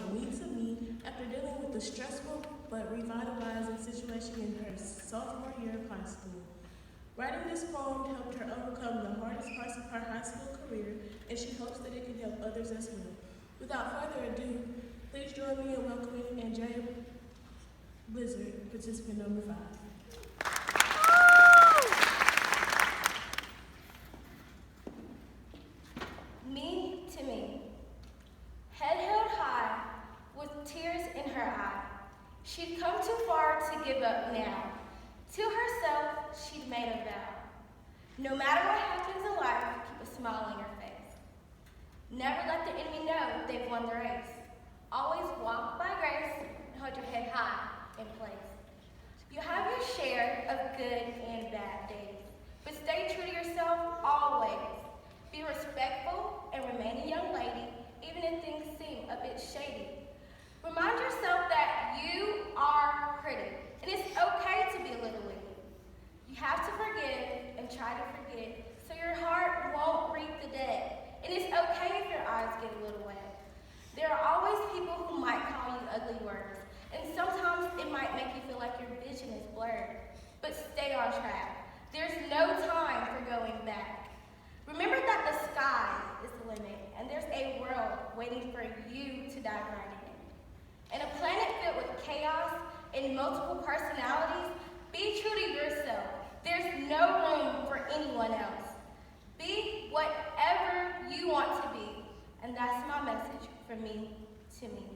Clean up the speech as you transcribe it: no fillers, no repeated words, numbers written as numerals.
from Me to Me after dealing with a stressful but revitalizing situation in her sophomore year of high school. Writing this poem helped her overcome the hardest parts of her high school career, and she hopes that it can help others as well. Without further ado, please join me in welcoming Andrea Blizzard, participant number 5. Me to me. Head held high, with tears in her eye. She'd come too far to give up now. To herself, she'd made a vow. No matter what happens in life, keep a smile on your face. Never let the enemy know they've won the race. Always walk by grace and hold your head high in place. You have your share of good and bad days, but stay true to yourself always. Be respectful and remain a young lady, even if things seem a bit shady. Remind yourself that you are pretty, and it's okay to be a little witty. You have to forgive and try to forget, so your heart won't reap the debt. And it's okay if your eyes get a little wet. There are always people who might call you ugly words, and sometimes it might make you feel like your vision is blurred. But stay on track. There's no time for going back. Remember that the sky is the limit, and there's a world waiting for you to dive right in. In a planet filled with chaos and multiple personalities, be true to yourself. There's no room for anyone else. Be whatever you want to be, and that's my message from me to me.